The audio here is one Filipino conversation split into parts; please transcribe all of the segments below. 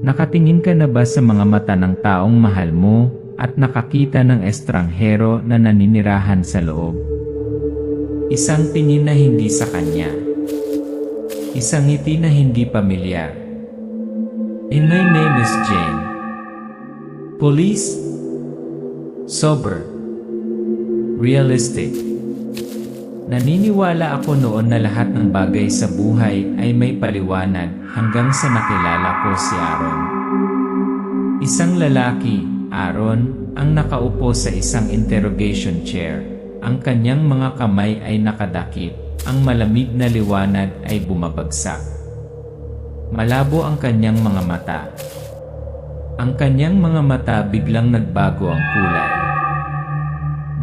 Nakatingin ka na ba sa mga mata ng taong mahal mo at nakakita ng estranghero na naninirahan sa loob? Isang tingin na hindi sa kanya. Isang ngiti na hindi pamilyar. And my name is Jane. Police? Sober. Realistic. Naniniwala ako noon na lahat ng bagay sa buhay ay may paliwanag hanggang sa nakilala ko si Aaron. Isang lalaki, Aaron, ang nakaupo sa isang interrogation chair. Ang kanyang mga kamay ay nakadakip. Ang malamig na liwanag ay bumabagsak. Malabo ang kanyang mga mata. Ang kanyang mga mata biglang nagbago ang kulay.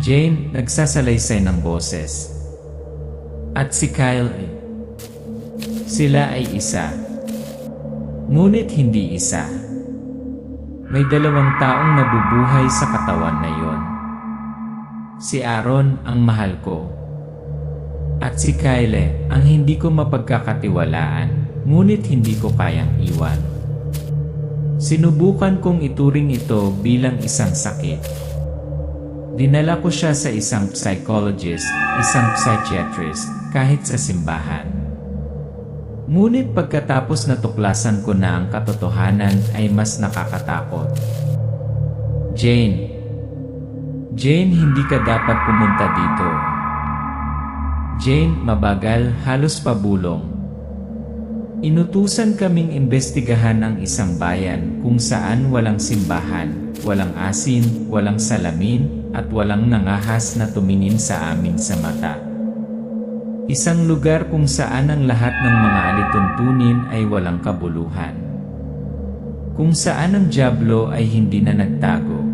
Jane, nagsasalaysay ng boses. At si Kyle, sila ay isa. Ngunit hindi isa. May dalawang taong nabubuhay sa katawan na yon. Si Aaron ang mahal ko. At si Kyle ang hindi ko mapagkakatiwalaan, ngunit hindi ko kayang iwan. Sinubukan kong ituring ito bilang isang sakit. Dinala ko siya sa isang psychologist, isang psychiatrist, kahit sa simbahan. Ngunit pagkatapos natuklasan ko na ang katotohanan ay mas nakakatakot. Jane, hindi ka dapat pumunta dito. Jane, mabagal, halos pabulong. Inutusan kaming imbestigahan ang isang bayan kung saan walang simbahan, walang asin, walang salamin, at walang nangahas na tumingin sa amin sa mata. Isang lugar kung saan ang lahat ng mga alituntunin ay walang kabuluhan. Kung saan ang dyablo ay hindi na nagtago.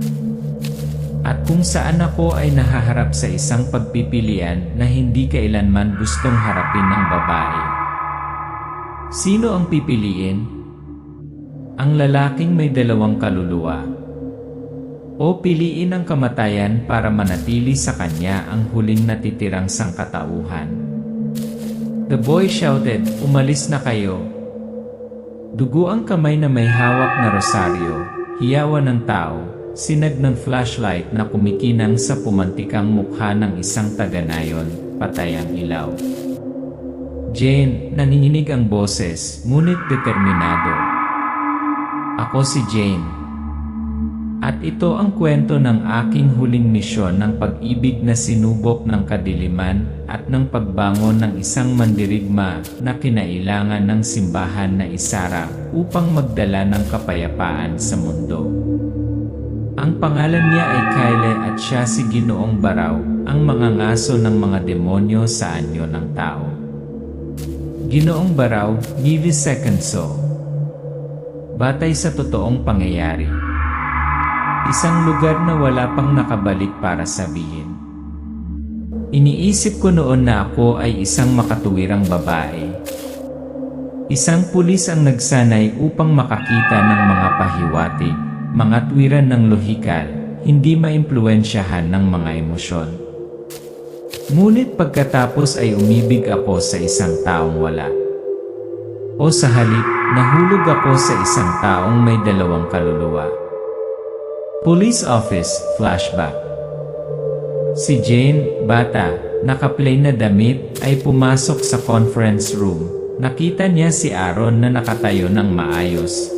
At kung saan ako ay nahaharap sa isang pagpipilian na hindi kailanman gustong harapin ng babae. Sino ang pipiliin? Ang lalaking may dalawang kaluluwa. O piliin ang kamatayan para manatili sa kanya ang huling natitirang sangkatauhan. The boy shouted, "Umalis na kayo." Dugo ang kamay na may hawak na rosaryo, hiyawan ng tao, sinag ng flashlight na kumikinang sa pumantikang mukha ng isang taga-nayon, patay ang ilaw. Jane, nanginginig ang boses, ngunit determinado. Ako si Jane. At ito ang kwento ng aking huling misyon ng pag-ibig na sinubok ng kadiliman at ng pagbangon ng isang mandirigma na kinailangan ng simbahan na isara upang magdala ng kapayapaan sa mundo. Ang pangalan niya ay Kyle at siya si Ginoong Baraw, ang mga ngaso ng mga demonyo sa anyo ng tao. Ginoong Baraw, millisecond so. Batay sa totoong pangyayari. Isang lugar na wala pang nakabalik para sabihin. Iniisip ko noon na ako ay isang makatuwirang babae. Isang pulis ang nagsanay upang makakita ng mga pahiwatig, mga tuwiran ng lohikal, hindi maimpluwensyahan ng mga emosyon. Ngunit pagkatapos ay umibig ako sa isang taong wala. O sa halip, nahulog ako sa isang taong may dalawang kaluluwa. Police office, flashback. Si Jane, bata, naka-plain na damit, ay pumasok sa conference room. Nakita niya si Aaron na nakatayo ng maayos.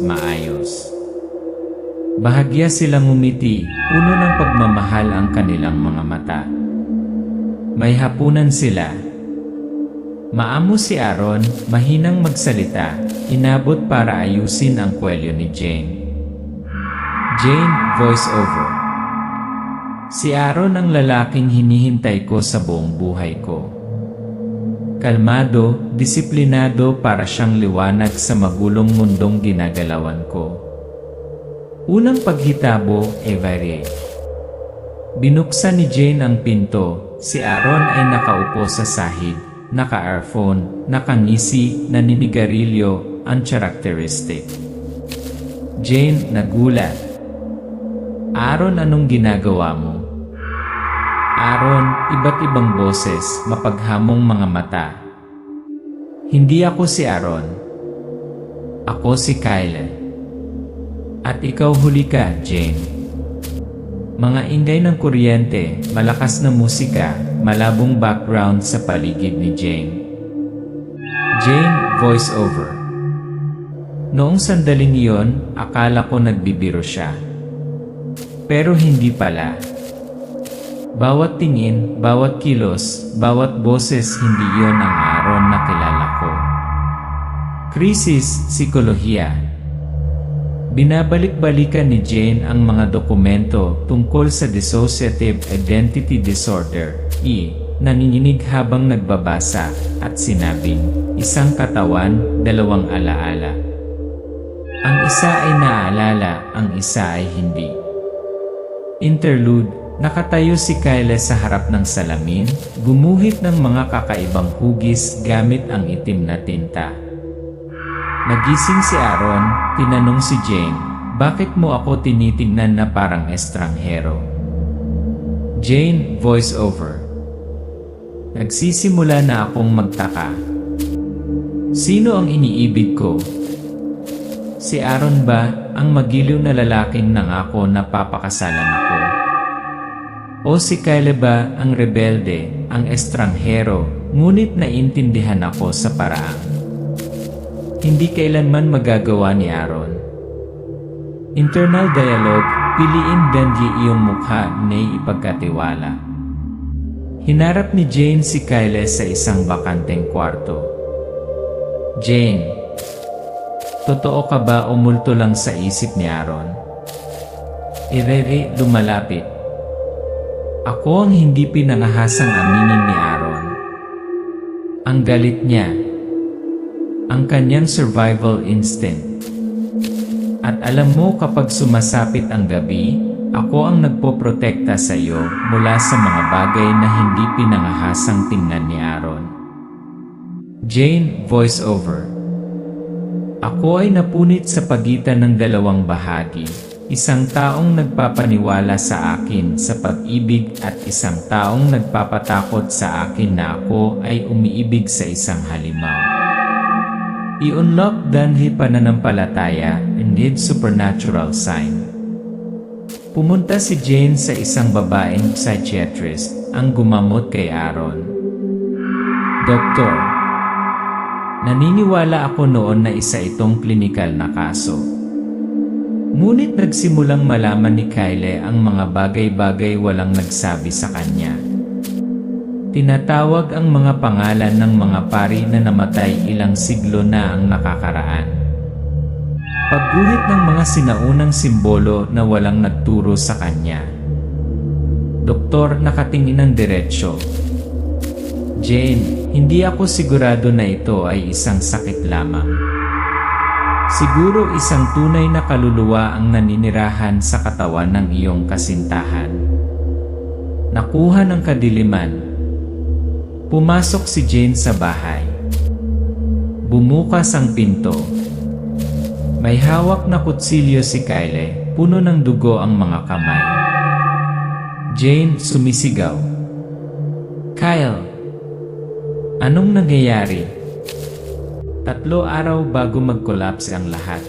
Bahagya silang ngumiti, puno ng pagmamahal ang kanilang mga mata. May hapunan sila. Maamo si Aaron, mahinang magsalita, inabot para ayusin ang kwelyo ni Jane. Jane, voice over. Si Aaron ang lalaking hinihintay ko sa buong buhay ko. Kalmado, disiplinado para siyang liwanag sa magulong mundong ginagalawan ko. Unang paghitabo, Evarie. Binuksan ni Jane ang pinto. Si Aaron ay nakaupo sa sahig, naka-earphone, nakangisi, naninigarilyo, uncharacteristic. Jane, nagulat. Aaron, anong ginagawa mo? Aaron, iba't ibang boses, mapaghamong mga mata. Hindi ako si Aaron. Ako si Kyle. At ikaw huli ka, Jane. Mga ingay ng kuryente, malakas na musika, malabong background sa paligid ni Jane. Jane, voice-over. Noong sandaling iyon, akala ko nagbibiro siya. Pero hindi pala. Bawat tingin, bawat kilos, bawat boses, hindi iyon ang Aaron na kilala ko. Krisis, psikolohiya. Binabalik-balikan ni Jane ang mga dokumento tungkol sa dissociative identity disorder, nanginginig habang nagbabasa, at sinabing, isang katawan, dalawang alaala. Ang isa ay naaalala, ang isa ay hindi. Interlude, nakatayo si Kyle sa harap ng salamin, gumuhit ng mga kakaibang hugis gamit ang itim na tinta. Nagising si Aaron, tinanong si Jane, bakit mo ako tinitingnan na parang estranghero? Jane, voice-over. Nagsisimula na akong magtaka. Sino ang iniibig ko? Si Aaron ba, ang magiliw na lalaking nangako na papakasalan ako? O si Kyle ba, ang rebelde, ang estranghero, ngunit naintindihan ako sa paraang hindi kailanman magagawa ni Aaron? Internal dialogue, piliin Benji iyong mukha na ipagkatiwala. Hinarap ni Jane si Kyle sa isang bakanteng kwarto. Jane, totoo ka ba o multo lang sa isip ni Aaron? Ireri, lumalapit. Ako ang hindi pinangahasang aminin ni Aaron. Ang galit niya. Ang kanyang survival instinct. At alam mo kapag sumasapit ang gabi, ako ang nagpoprotekta sa iyo mula sa mga bagay na hindi pinangahasang tingnan ni Aaron. Jane, voice-over. Ako ay napunit sa pagitan ng dalawang bahagi, isang taong nagpapaniwala sa akin sa pag-ibig at isang taong nagpapatakot sa akin na ako ay umiibig sa isang halimaw. I-unlock danhi pananampalataya and need supernatural sign. Pumunta si Jane sa isang babaeng psychiatrist ang gumamot kay Aaron. Doktor, naniniwala ako noon na isa itong klinikal na kaso. Ngunit nagsimulang malaman ni Kyle ang mga bagay-bagay walang nagsabi sa kanya. Tinatawag ang mga pangalan ng mga pari na namatay ilang siglo na ang nakakaraan. Pagguhit ng mga sinaunang simbolo na walang nagturo sa kanya. Doktor, nakatingin ng diretsyo. Jane, hindi ako sigurado na ito ay isang sakit lamang. Siguro isang tunay na kaluluwa ang naninirahan sa katawan ng iyong kasintahan. Nakuha ng kadiliman. Pumasok si Jane sa bahay. Bumukas ang pinto. May hawak na kutsilyo si Kyle, puno ng dugo ang mga kamay. Jane, sumisigaw. Kyle, anong nangyayari? 3 araw bago mag-collapse ang lahat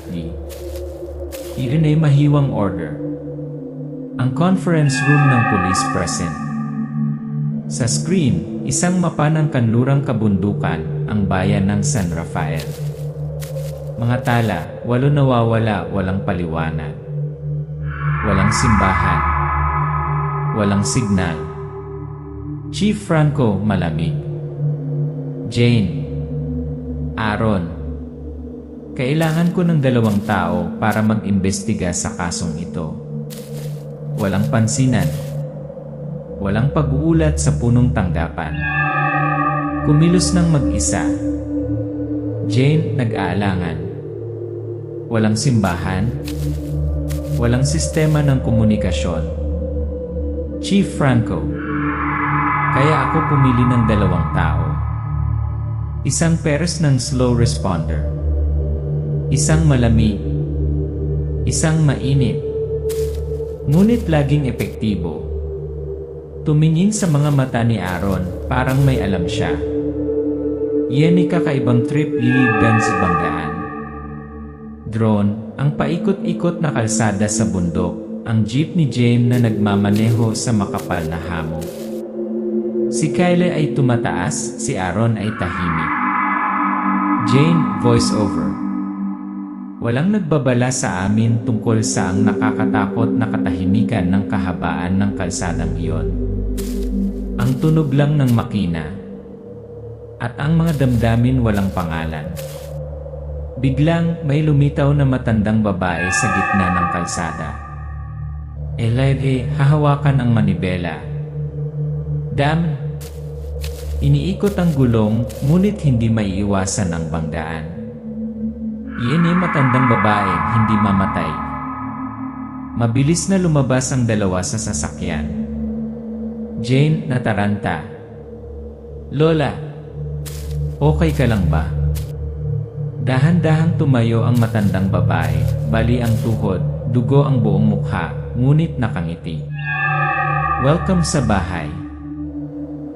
iyon ay mahiwang order. Ang conference room ng police present. Sa screen, isang mapa ng kanlurang kabundukan, ang bayan ng San Rafael. Mga tala, 8 nawawala, walang paliwanag. Walang simbahan. Walang signal. Chief Franco, malamig. Jane. Aaron. Kailangan ko ng 2 tao para mag-imbestiga sa kasong ito. Walang pansinan. Walang pag-uulat sa punong tanggapan. Kumilos ng mag-isa. Jane, nag-aalangan. Walang simbahan. Walang sistema ng komunikasyon. Chief Franco. Kaya ako pumili ng 2 tao. Isang peres ng slow responder. Isang malamig. Isang mainit. Ngunit laging epektibo. Tumingin sa mga mata ni Aaron, parang may alam siya. Iyan ay kakaibang trip, Benz banggaan. Drone, ang paikot-ikot na kalsada sa bundok, ang jeep ni Jane na nagmamaneho sa makapal na hamog. Si Kyle ay tumataas, si Aaron ay tahimik. Jane, voice-over. Walang nagbabala sa amin tungkol sa ang nakakatakot na katahimikan ng kahabaan ng kalsadang iyon. Ang tunog lang ng makina. At ang mga damdamin walang pangalan. Biglang may lumitaw na matandang babae sa gitna ng kalsada. Elaide, hahawakan ang manibela. Dam! Iniikot ang gulong, ngunit hindi maiiwasan ang bangdaan. Iyan ay matandang babae, hindi mamatay. Mabilis na lumabas ang dalawa sa sasakyan. Jane, nataranta. Lola, okay ka lang ba? Dahan-dahang tumayo ang matandang babae, bali ang tuhod, dugo ang buong mukha, ngunit nakangiti. Welcome sa bahay.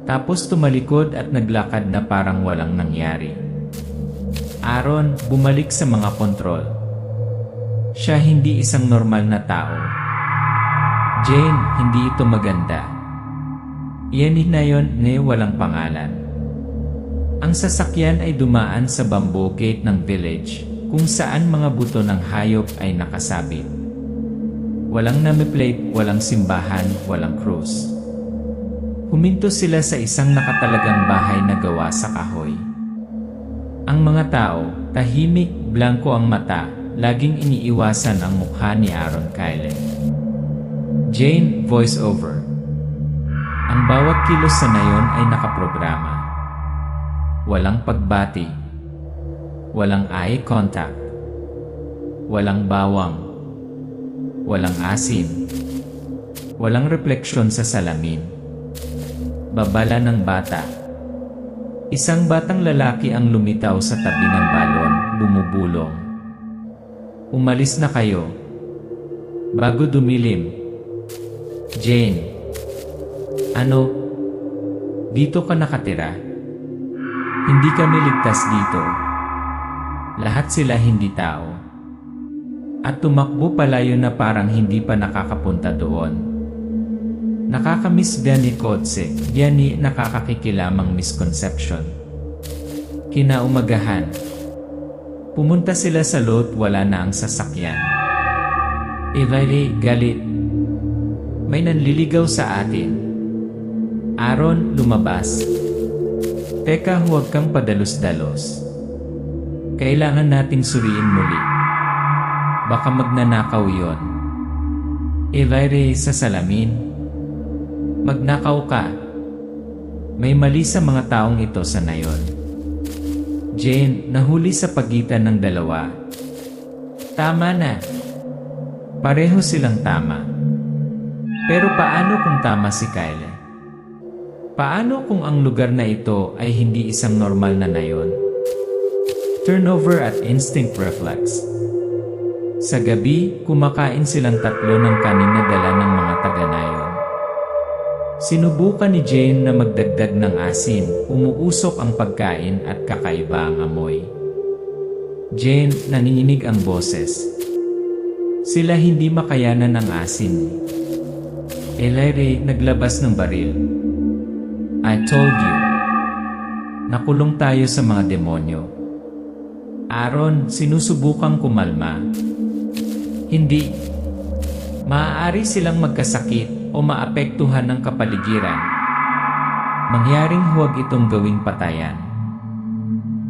Tapos tumalikod at naglakad na parang walang nangyari. Aaron, bumalik sa mga kontrol. Siya hindi isang normal na tao. Jane, hindi ito maganda. Iyan na yon na walang pangalan. Ang sasakyan ay dumaan sa bamboo gate ng village, kung saan mga buto ng hayop ay nakasabit. Walang name-plate, walang simbahan, walang krus. Huminto sila sa isang nakatalagang bahay na gawa sa kahoy. Ang mga tao, tahimik, blanko ang mata, laging iniiwasan ang mukha ni Aaron Kyle. Jane, voice-over. Ang bawat kilos sa nayon ay nakaprograma. Walang pagbati. Walang eye contact. Walang bawang. Walang asim. Walang refleksyon sa salamin. Babala ng bata. Isang batang lalaki ang lumitaw sa tabi ng balon, bumubulong. Umalis na kayo. Bago dumilim. Jane. Ano? Dito ka nakatira? Hindi kami ligtas dito. Lahat sila hindi tao. At tumakbo palayo na parang hindi pa nakakapunta doon. Nakakamiss Danny Kotse, Danny nakakakikilamang misconception. Kinaumagahan. Pumunta sila sa lot, wala na ang sasakyan. Evile, galit. May nanliligaw sa atin. Aaron, lumabas. Teka, huwag kang padalos-dalos. Kailangan nating suriin muli. Baka magnanakaw yon. Evire, sa salamin. Magnakaw ka. May mali sa mga taong ito sa nayon. Jane, nahuli sa pagitan ng dalawa. Tama na. Pareho silang tama. Pero paano kung tama si Kyle? Paano kung ang lugar na ito ay hindi isang normal na nayon? Turnover at instinct reflex. Sa gabi, kumakain silang tatlo ng kanin na dala ng mga taga-nayon. Sinubukan ni Jane na magdagdag ng asin, umuusok ang pagkain at kakaiba ang amoy. Jane, nanginginig ang boses. Sila hindi makayanan ng asin. Elaire, naglabas ng baril. I told you. Nakulong tayo sa mga demonyo. Aaron, sinusubukang kumalma. Hindi. Maaari silang magkasakit o maapektuhan ng kapaligiran. Mangyaring huwag itong gawing patayan.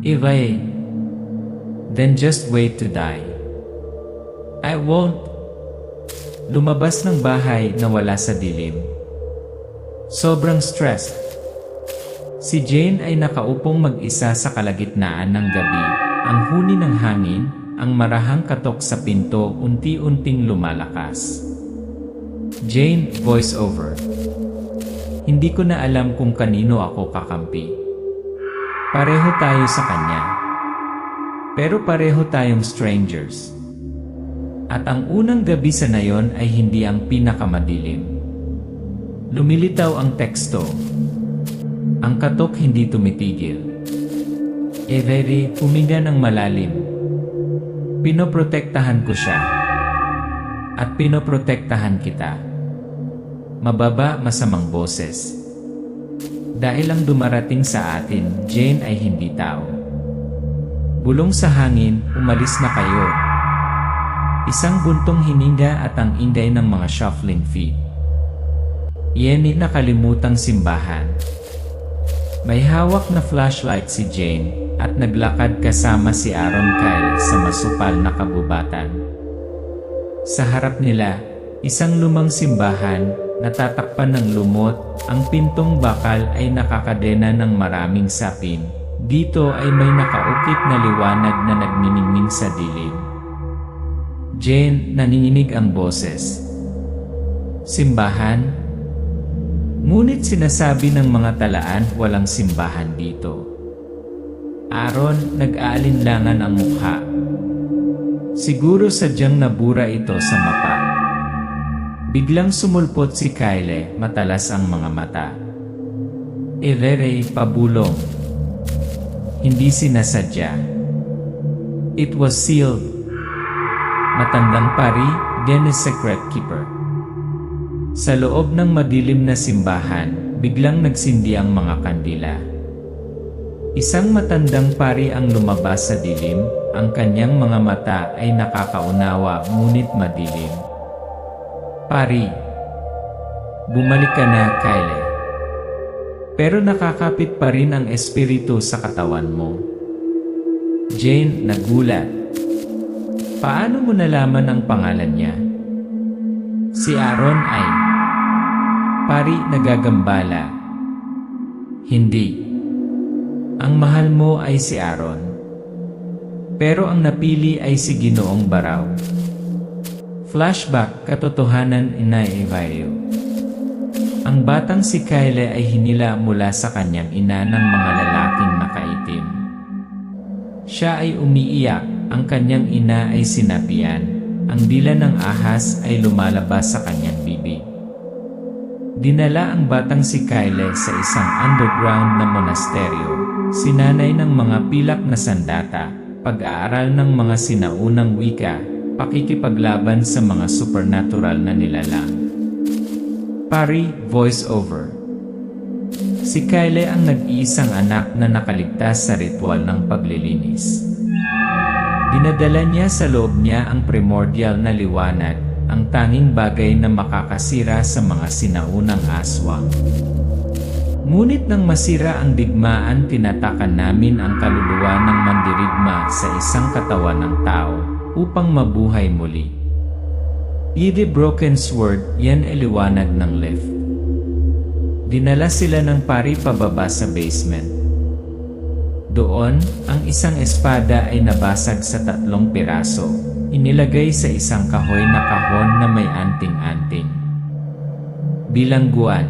Ivay, then just wait to die. I won't. Lumabas ng bahay na wala sa dilim. Sobrang stressed. Si Jane ay nakaupong mag-isa sa kalagitnaan ng gabi. Ang huni ng hangin, ang marahang katok sa pinto unti-unting lumalakas. Jane, voice over. Hindi ko na alam kung kanino ako kakampi. Pareho tayo sa kanya. Pero pareho tayong strangers. At ang unang gabi sa nayon ay hindi ang pinakamadilim. Lumilitaw ang teksto. Ang katok hindi tumitigil. Everi, huminga ng malalim. Pinoprotektahan ko siya. At pinoprotektahan kita. Mababa, masamang boses. Dahil ang dumarating sa atin, Jane, ay hindi tao. Bulong sa hangin, umalis na kayo. Isang buntong hininga at ang ingay ng mga shuffling feet. Iyan nakalimutang simbahan. May hawak na flashlight si Jane at naglakad kasama si Aaron Kyle sa masupal na kabubatan. Sa harap nila, isang lumang simbahan, natatakpan ng lumot, ang pintong bakal ay nakakadena ng maraming sapin. Dito ay may nakaukit na liwanag na nagniningning sa dilim. Jane, nanginginig ang boses. Simbahan? Ngunit sinasabi ng mga talaan walang simbahan dito. Aaron, nag-aalinlangan ang mukha. Siguro sadyang nabura ito sa mapa. Biglang sumulpot si Kyle, matalas ang mga mata. Erere, pabulong. Hindi sinasadya. It was sealed. Matandang pari, Dennis Secret Keeper. Sa loob ng madilim na simbahan, biglang nagsindi ang mga kandila. Isang matandang pari ang lumabas sa dilim, ang kanyang mga mata ay nakakaunawa ngunit madilim. Pari, bumalik ka na, Kyle. Pero nakakapit pa rin ang espiritu sa katawan mo. Jane, nagulat. Paano mo nalaman ang pangalan niya? Si Aaron ay... Pari, nagagambala. Hindi. Ang mahal mo ay si Aaron. Pero ang napili ay si Ginoong Baraw. Flashback, katotohanan inaivayo. Ang batang si Kyle ay hinila mula sa kanyang ina ng mga lalaking nakaitim. Siya ay umiiyak, ang kanyang ina ay sinapian, ang dila ng ahas ay lumalabas sa kanyang bibig. Dinala ang batang si Kyle sa isang underground na monasteryo, sinanay ng mga pilak na sandata, pag-aaral ng mga sinaunang wika, pakikipaglaban sa mga supernatural na nilalang. Pari, voice over. Si Kyle ang nag-iisang anak na nakaligtas sa ritual ng paglilinis. Dinadala niya sa loob niya ang primordial na liwanag, ang tanging bagay na makakasira sa mga sinaunang aswang. Ngunit nang masira ang digmaan, tinatakan namin ang kaluluwa ng mandirigma sa isang katawan ng tao, upang mabuhay muli. The broken sword, yan ay liwanag ng lift. Dinala sila ng pari pababa sa basement. Doon, ang isang espada ay nabasag sa 3 piraso, inilagay sa isang kahoy na kahon na may anting-anting. Bilangguan.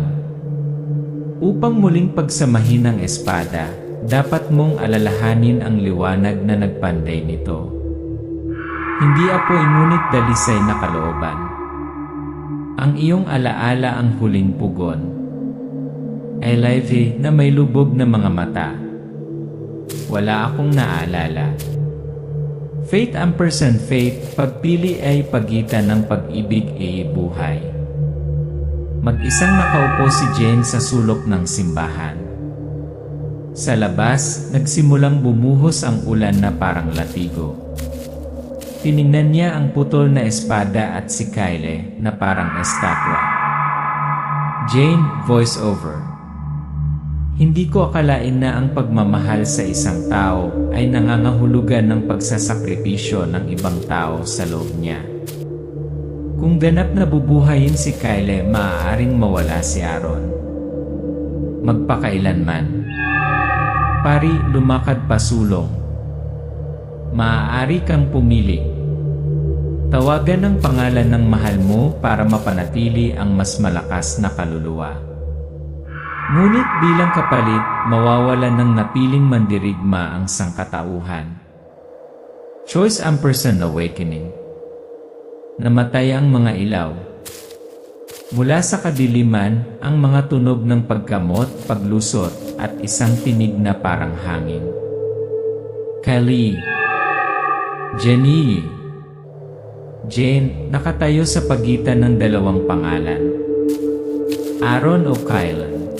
Upang muling pagsamahin ang espada, dapat mong alalahanin ang liwanag na nagpanday nito. Hindi apoy ngunit dalisay na kalooban. Ang iyong alaala ang huling pugon. Eleve na may lubog na mga mata. Wala akong naalala. Faith ampersand faith, pagpili ay pagitan ng pag-ibig ay buhay. Mag-isang nakaupo si Jane sa sulok ng simbahan. Sa labas, nagsimulang bumuhos ang ulan na parang latigo. Tiningnan niya ang putol na espada at si Kyle na parang estatwa. Jane, voice over. Hindi ko akalain na ang pagmamahal sa isang tao ay nangangahulugan ng pagsasakripisyo ng ibang tao sa loob niya. Kung ganap na bubuhayin si Kyle, maaaring mawala si Aaron. Magpakailanman. Pari, lumakad pasulong. Maaari kang pumili. Tawagan ang pangalan ng mahal mo para mapanatili ang mas malakas na kaluluwa. Ngunit bilang kapalit, mawawalan ng napiling mandirigma ang sangkatauhan. Choice ampersand awakening. Namatay ang mga ilaw. Mula sa kadiliman, ang mga tunog ng pagkamot, paglusot, at isang tinig na parang hangin. Kali. Jenny. Jane, nakatayo sa pagitan ng dalawang pangalan. Aaron o Kylan?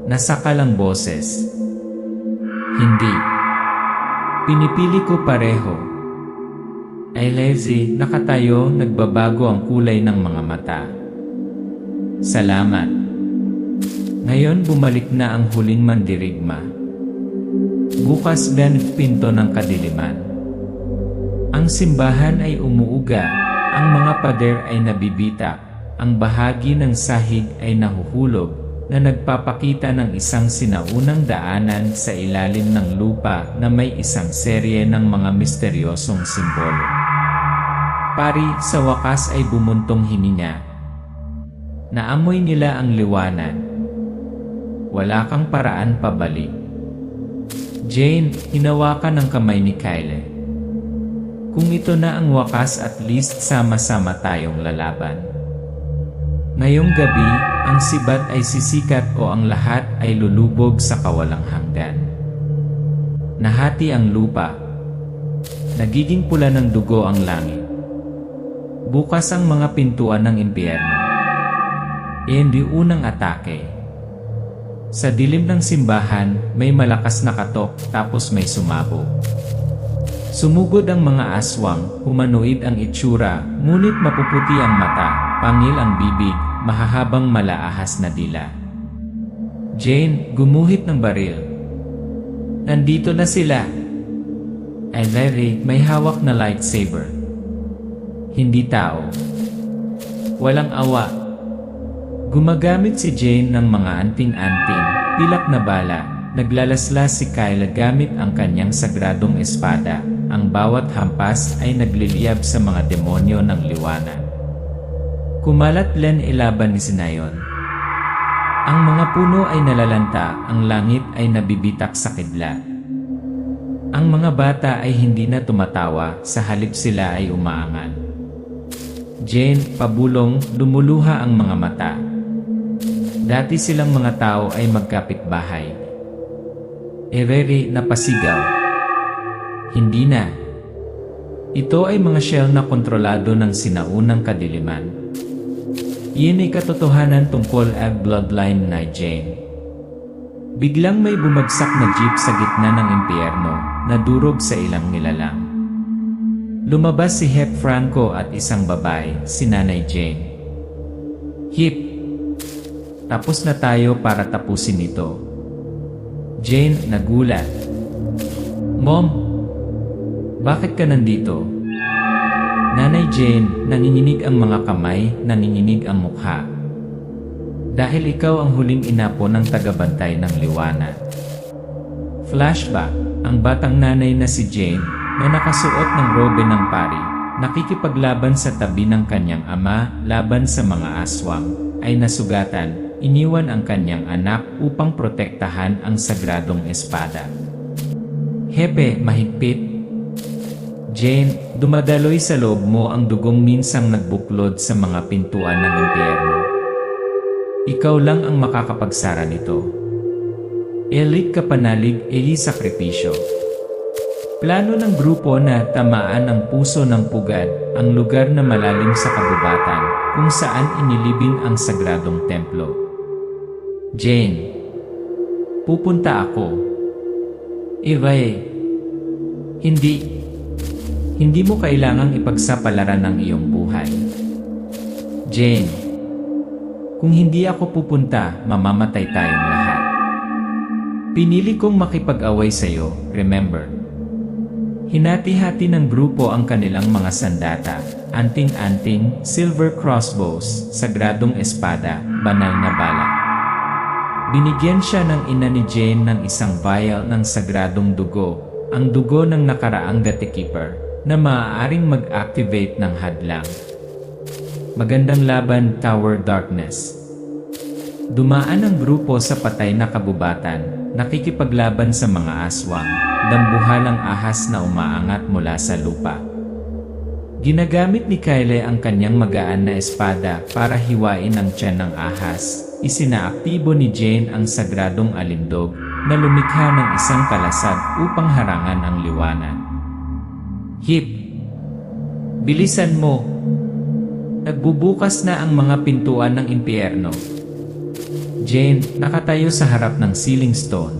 Nasakalang boses. Hindi. Pinipili ko pareho. Lazy, nakatayo, nagbabago ang kulay ng mga mata. Salamat. Ngayon bumalik na ang huling mandirigma. Bukas din pinto ng kadiliman. Ang simbahan ay umuuga, ang mga pader ay nabibita, ang bahagi ng sahig ay nahuhulog, na nagpapakita ng isang sinaunang daanan sa ilalim ng lupa na may isang serye ng mga misteryosong simbolo. Pari, sa wakas ay bumuntong hininga. Naamoy nila ang liwanag. Wala kang paraan pabalik. Jane, hinawakan ang kamay ni Kyle. Kung ito na ang wakas, at least sama-sama tayong lalaban. Ngayong gabi, ang sibat ay sisikat o ang lahat ay lulubog sa kawalang hanggan. Nahati ang lupa. Nagiging pula ng dugo ang langit. Bukas ang mga pintuan ng impyerno. Hindi unang atake. Sa dilim ng simbahan, may malakas na katok tapos may sumabog. Sumugod ang mga aswang, humanoid ang itsura, ngunit mapuputi ang mata, pangil ang bibig, mahahabang malaahas na dila. Jane, gumuhit ng baril. Nandito na sila. Larry, may hawak na lightsaber. Hindi tao. Walang awa. Gumagamit si Jane ng mga anting-anting, pilak na bala. Naglalaslas si Kyle gamit ang kanyang sagradong espada. Ang bawat hampas ay nagliliyab sa mga demonyo ng liwanag. Kumalat Len ilaban ni Sinayon. Ang mga puno ay nalalanta, ang langit ay nabibitak sa kidlat. Ang mga bata ay hindi na tumatawa, sa halip sila ay umaangal. Jane, pabulong, lumuluha ang mga mata. Dati silang mga tao ay magkapitbahay. Ereri, napasigaw. Hindi na. Ito ay mga shell na kontrolado ng sinaunang kadiliman. Iyan ay katotohanan tungkol ang bloodline na Jane. Biglang may bumagsak na jeep sa gitna ng impyerno, na durog sa ilang nilalang. Lumabas si Hep Franco at isang babae, si Nanay Jane. Hip! Tapos na tayo para tapusin ito. Jane, nagulat. Mom! Bakit ka nandito? Nanay Jane, nanginginig ang mga kamay, nanginginig ang mukha. Dahil ikaw ang huling inapo ng tagabantay ng liwanag. Flashback, ang batang nanay na si Jane, na nakasuot ng robe ng pari, nakikipaglaban sa tabi ng kanyang ama laban sa mga aswang, ay nasugatan, iniwan ang kanyang anak upang protektahan ang sagradong espada. Hepe, mahigpit. Jane, dumadaloy sa loob mo ang dugong minsang nagbuklod sa mga pintuan ng impyerno. Ikaw lang ang makakapagsara nito. Elit kapanalig, eli sakripisyo. Plano ng grupo na tamaan ang puso ng pugad, ang lugar na malalim sa kabubatan, kung saan inilibing ang sagradong templo. Jane, pupunta ako. Hindi mo kailangang ipagsapalaran ang iyong buhay. Jane, kung hindi ako pupunta, mamamatay tayong lahat. Pinili kong makipag-away sa iyo, remember. Hinati-hati ng grupo ang kanilang mga sandata, anting-anting, silver crossbows, sagradong espada, banal na bala. Binigyan siya ng ina ni Jane ng isang vial ng sagradong dugo, ang dugo ng nakaraang gatekeeper, na maaaring mag-activate ng hadlang. Magandang laban, Tower Darkness. Dumaan ang grupo sa patay na kabubatan, nakikipaglaban sa mga aswang, dambuhalang ahas na umaangat mula sa lupa. Ginagamit ni Kyle ang kanyang magaan na espada para hiwain ang tiyan ng ahas. Isinaaktibo ni Jane ang sagradong alindog na lumikha ng isang kalasag upang harangan ang liwanag. Hip! Bilisan mo! Nagbubukas na ang mga pintuan ng impyerno. Jane, nakatayo sa harap ng ceiling stone.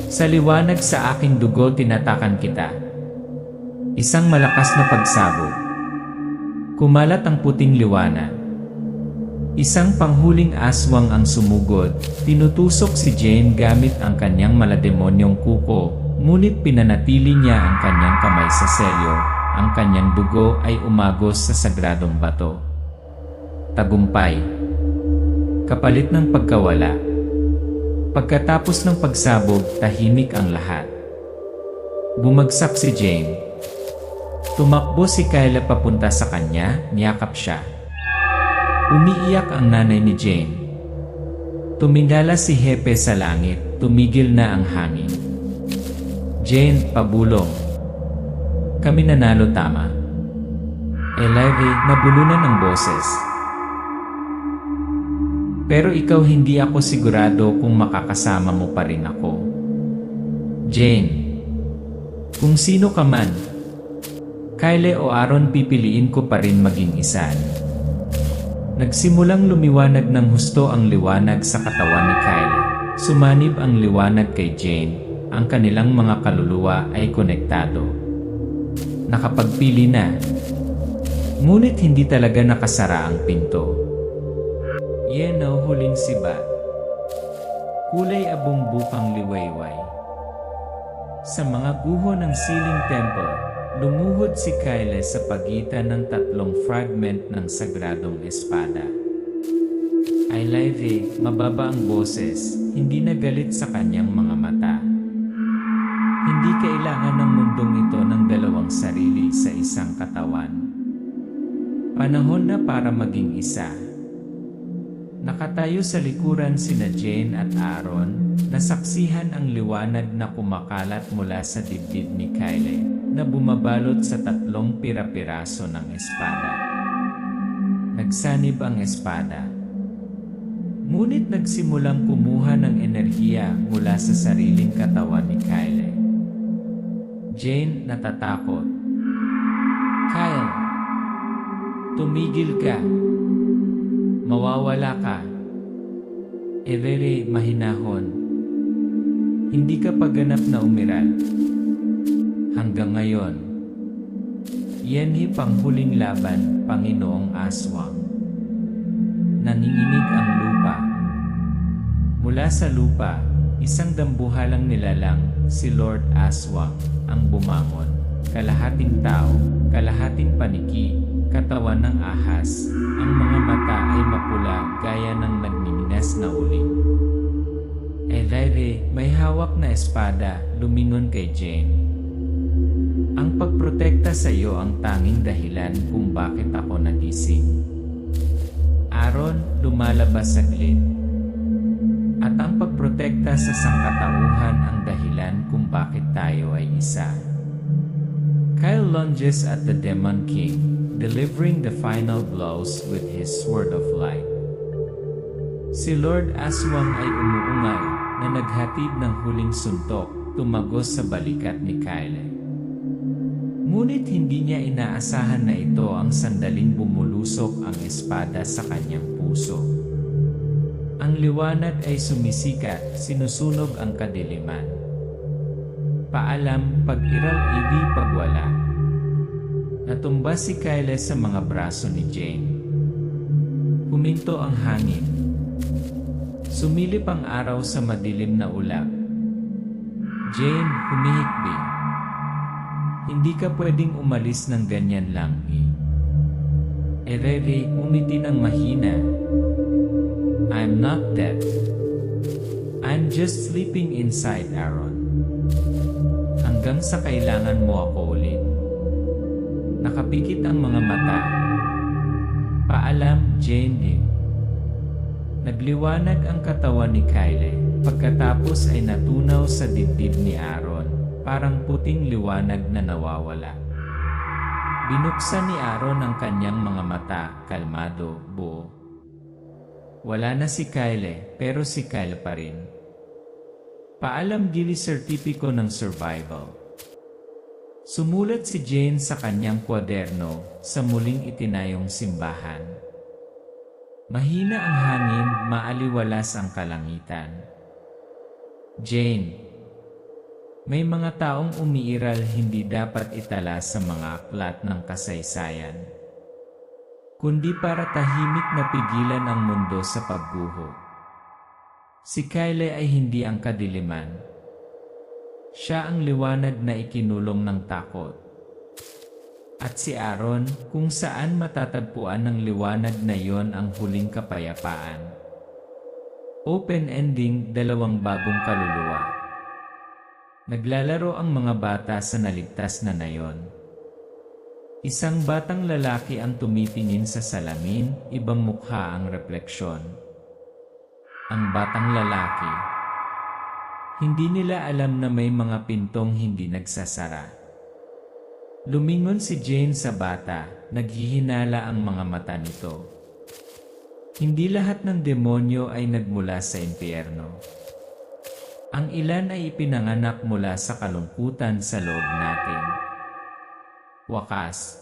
Sa liwanag sa aking dugo tinatakan kita. Isang malakas na pagsabog. Kumalat ang puting liwanag. Isang panghuling aswang ang sumugod. Tinutusok si Jane gamit ang kanyang malademonyong kuko, ngunit pinanatili niya ang kanyang kamay sa selyo. Ang kanyang dugo ay umagos sa sagradong bato. Tagumpay. Kapalit ng pagkawala. Pagkatapos ng pagsabog, tahimik ang lahat. Bumagsak si Jane. Tumakbo si Kyle papunta sa kanya, niyakap siya. Umiiyak ang nanay ni Jane. Tumingala si Hepe sa langit, tumigil na ang hangin. Jane, pabulong. Kami nanalo, tama. Elijah, nabulunan ng boses. Pero ikaw, hindi ako sigurado kung makakasama mo pa rin ako. Jane, kung sino ka man, Kyle o Aaron, pipiliin ko pa rin maging isa. Nagsimulang lumiwanag ng husto ang liwanag sa katawan ni Kyle. Sumanib ang liwanag kay Jane. Ang kanilang mga kaluluwa ay konektado. Nakapagpili na. Ngunit hindi talaga nakasara ang pinto. Huling sibat. Kulay abong bukang liwayway. Sa mga guho ng ceiling temple, lumuhod si Kyle sa pagitan ng tatlong fragment ng sagradong espada. Elijah, mababa ang boses, hindi nagalit sa kanyang mga mata. Hindi kailangan ng mundong ito ng dalawang sarili sa isang katawan. Panahon na para maging isa. Nakatayo sa likuran sina Jane at Aaron, nasaksihan ang liwanag na kumakalat mula sa dibdib ni Kyle, na bumabalot sa tatlong pira-piraso ng espada. Nagsanib ang espada. Ngunit nagsimulang kumuha ng enerhiya mula sa sariling katawan ni Kyle. Jane, natatakot. Kyle, tumigil ka. Mawawala ka. Evere, mahinahon. Hindi ka pa ganap na umiral. Hanggang ngayon. Yanhi panghuling laban, Panginoong Aswang. Nanginginig ang lupa. Mula sa lupa, isang dambuhalang nilalang, si Lord Aswang, ang bumangon. Kalahating tao, kalahating paniki, katawan ng ahas, ang mga mata ay mapula gaya ng nagmiminas na uling. Elijah, may hawak na espada, lumingon kay Jane. Ang pagprotekta sa iyo ang tanging dahilan kung bakit ako nagising. Aaron, lumalabas saglit. At ang pagprotekta sa sangkatauhan ang dahilan kung bakit tayo ay isa. Kyle lunges at the Demon King, delivering the final blows with his sword of light. Si Lord Aswang ay umuungay na naghatid ng huling suntok, tumagos sa balikat ni Kyle. Ngunit hindi niya inaasahan na ito ang sandaling bumulusok ang espada sa kanyang puso. Ang liwanag ay sumisikat, sinusunog ang kadiliman. Paalam, pag-iral-ibi, pagwala. Natumba si Kyle sa mga braso ni Jane. Huminto ang hangin. Sumilip ang araw sa madilim na ulap. Jane, humihikbi. Hindi ka pwedeng umalis ng ganyan lang, Erere, umiti ng mahina. I'm not dead. I'm just sleeping inside, Aaron. Hanggang sa kailangan mo ako ulit. Nakapikit ang mga mata. Paalam, Jane. Nagliwanag ang katawan ni Kyle. Pagkatapos ay natunaw sa dibdib ni Aaron, parang puting liwanag na nawawala. Binuksan ni Aaron ang kanyang mga mata, kalmado, buo. Wala na si Kyle, pero si Kyle pa rin. Paalam, gili sertipiko ng survival. Sumulat si Jane sa kanyang kwaderno sa muling itinayong simbahan. Mahina ang hangin, maaliwalas ang kalangitan. Jane, may mga taong umiiral hindi dapat itala sa mga aklat ng kasaysayan, kundi para tahimik na pigilan ang mundo sa pagguho. Si Kyle ay hindi ang kadiliman. Siya ang liwanag na ikinulong ng takot. At si Aaron, kung saan matatagpuan ng liwanag na yon ang huling kapayapaan. Open ending, dalawang bagong kaluluwa. Naglalaro ang mga bata sa naligtas na nayon. Isang batang lalaki ang tumitingin sa salamin, ibang mukha ang refleksyon. Ang batang lalaki. Hindi nila alam na may mga pintong hindi nagsasara. Lumingon si Jane sa bata, naghihinala ang mga mata nito. Hindi lahat ng demonyo ay nagmula sa impyerno. Ang ilan ay ipinanganak mula sa kalungkutan sa loob natin. Wakas.